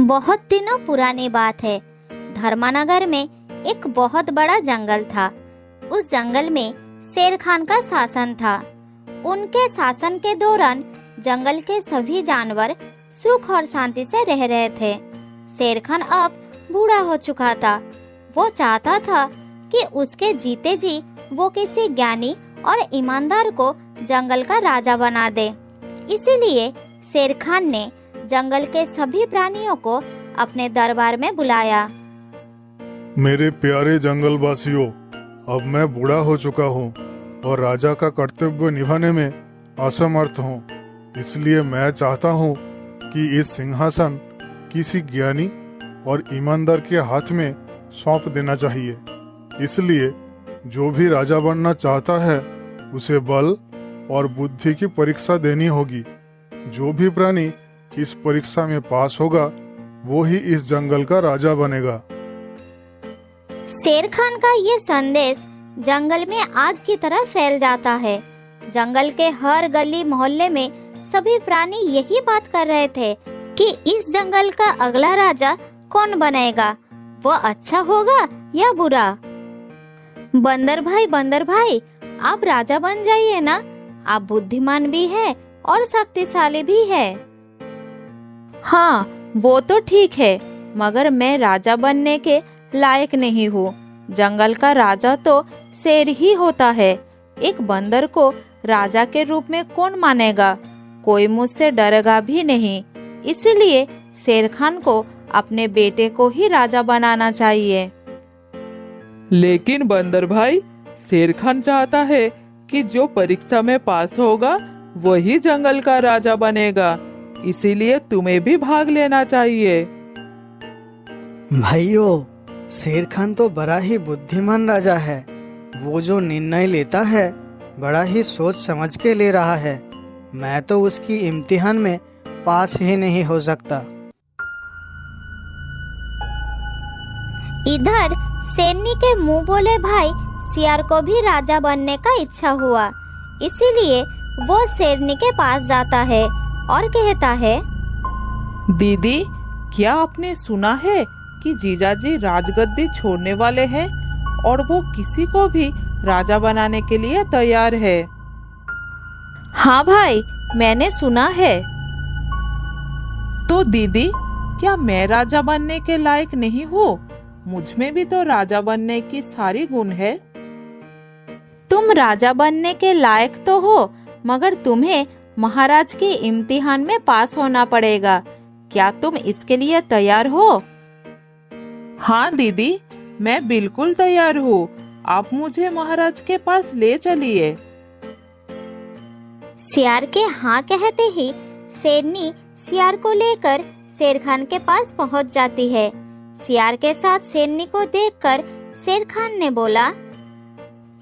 बहुत दिनों पुरानी बात है। धर्मानगर में एक बहुत बड़ा जंगल था। उस जंगल में शेर खान का शासन था। उनके शासन के दौरान जंगल के सभी जानवर सुख और शांति से रह रहे थे। शेर खान अब बूढ़ा हो चुका था। वो चाहता था कि उसके जीते जी वो किसी ज्ञानी और ईमानदार को जंगल का राजा बना दे। इसीलिए शेर खान ने जंगल के सभी प्राणियों को अपने दरबार में बुलाया। मेरे प्यारे जंगलवासियों, अब मैं बूढ़ा हो चुका हूँ और राजा का कर्तव्य निभाने में असमर्थ हूँ। इसलिए मैं चाहता हूँ कि इस सिंहासन किसी ज्ञानी और ईमानदार के हाथ में सौंप देना चाहिए। इसलिए जो भी राजा बनना चाहता है उसे बल और बुद्धि की परीक्षा देनी होगी। जो भी प्राणी इस परीक्षा में पास होगा वो ही इस जंगल का राजा बनेगा। शेर खान का ये संदेश जंगल में आग की तरह फैल जाता है। जंगल के हर गली मोहल्ले में सभी प्राणी यही बात कर रहे थे कि इस जंगल का अगला राजा कौन बनेगा, वो अच्छा होगा या बुरा। बंदर भाई, आप राजा बन जाइए ना। आप बुद्धिमान भी है और शक्तिशाली भी है। हाँ, वो तो ठीक है, मगर मैं राजा बनने के लायक नहीं हूँ। जंगल का राजा तो शेर ही होता है। एक बंदर को राजा के रूप में कौन मानेगा? कोई मुझसे डरेगा भी नहीं। इसलिए शेर खान को अपने बेटे को ही राजा बनाना चाहिए। लेकिन बंदर भाई, शेर खान चाहता है कि जो परीक्षा में पास होगा वही जंगल का राजा बनेगा। इसीलिए तुम्हें भी भाग लेना चाहिए। भाइयों, शेर खान तो बड़ा ही बुद्धिमान राजा है। वो जो निर्णय लेता है बड़ा ही सोच समझ के ले रहा है। मैं तो उसकी इम्तिहान में पास ही नहीं हो सकता। इधर शेरनी के मुंह बोले भाई सियार को भी राजा बनने का इच्छा हुआ। इसीलिए वो शेरनी के पास जाता है और कहता है, दीदी, क्या आपने सुना है कि जीजाजी राजगद्दी छोड़ने वाले हैं और वो किसी को भी राजा बनाने के लिए तैयार है। हाँ भाई, मैंने सुना है। तो दीदी, क्या मैं राजा बनने के लायक नहीं हूँ? मुझ में भी तो राजा बनने की सारी गुण है। तुम राजा बनने के लायक तो हो, मगर तुम्हें महाराज के इम्तिहान में पास होना पड़ेगा। क्या तुम इसके लिए तैयार हो? हाँ दीदी, मैं बिल्कुल तैयार हूँ। आप मुझे महाराज के पास ले चलिए। सियार के हाँ कहते ही शेरनी सियार को लेकर शेर खान के पास पहुंच जाती है। सियार के साथ शेरनी को देखकर शेर खान ने बोला,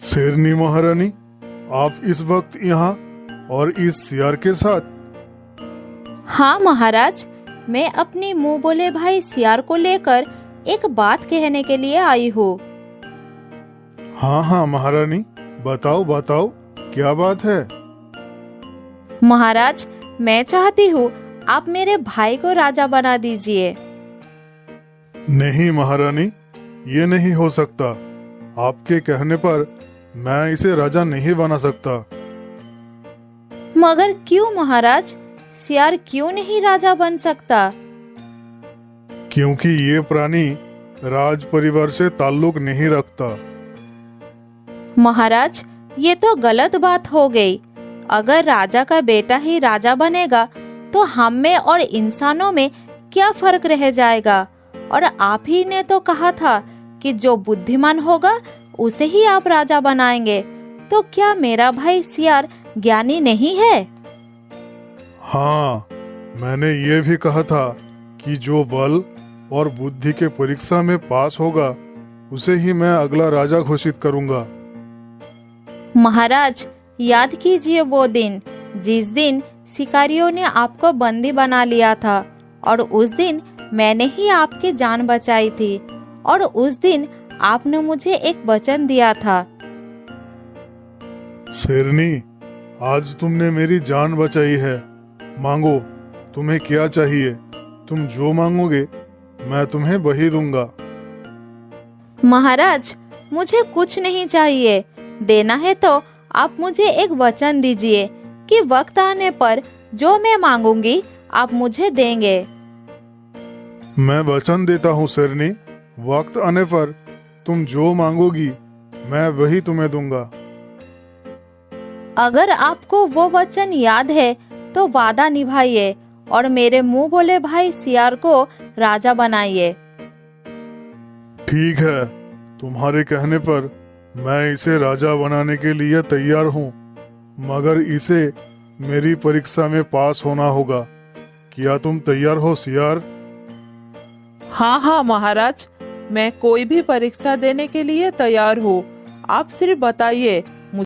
शेरनी महारानी, आप इस वक्त यहाँ और इस सियार के साथ? हाँ महाराज, मैं अपनी मुंह बोले भाई सियार को लेकर एक बात कहने के लिए आई हूँ। हाँ महारानी, बताओ क्या बात है? महाराज, मैं चाहती हूँ आप मेरे भाई को राजा बना दीजिए। नहीं महारानी, ये नहीं हो सकता। आपके कहने पर मैं इसे राजा नहीं बना सकता। मगर क्यों महाराज? सियार क्यों नहीं राजा बन सकता? क्योंकि ये प्राणी राज परिवार से ताल्लुक नहीं रखता। महाराज, ये तो गलत बात हो गई। अगर राजा का बेटा ही राजा बनेगा तो हम में और इंसानों में क्या फर्क रह जाएगा? और आप ही ने तो कहा था कि जो बुद्धिमान होगा उसे ही आप राजा बनाएंगे। तो क्या मेरा भाई सियार ज्ञानी नहीं है? हाँ, मैंने ये भी कहा था कि जो बल और बुद्धि के परीक्षा में पास होगा उसे ही मैं अगला राजा घोषित करूंगा। महाराज, याद कीजिए वो दिन जिस दिन शिकारियों ने आपको बंदी बना लिया था, और उस दिन मैंने ही आपकी जान बचाई थी, और उस दिन आपने मुझे एक वचन दिया था। शेरनी, आज तुमने मेरी जान बचाई है। मांगो, तुम्हें क्या चाहिए? तुम जो मांगोगे मैं तुम्हें वही दूंगा। महाराज, मुझे कुछ नहीं चाहिए। देना है तो आप मुझे एक वचन दीजिए कि वक्त आने पर जो मैं मांगूंगी आप मुझे देंगे। मैं वचन देता हूँ शेरनी, वक्त आने पर तुम जो मांगोगी मैं वही तुम्हें दूंगा। अगर आपको वो वचन याद है तो वादा निभाइए और मेरे मुंह बोले भाई सियार को राजा बनाइए। ठीक है, तुम्हारे कहने पर मैं इसे राजा बनाने के लिए तैयार हूँ, मगर इसे मेरी परीक्षा में पास होना होगा। क्या तुम तैयार हो सियार? हाँ हाँ महाराज, मैं कोई भी परीक्षा देने के लिए तैयार हूँ। आप सिर्फ बताइए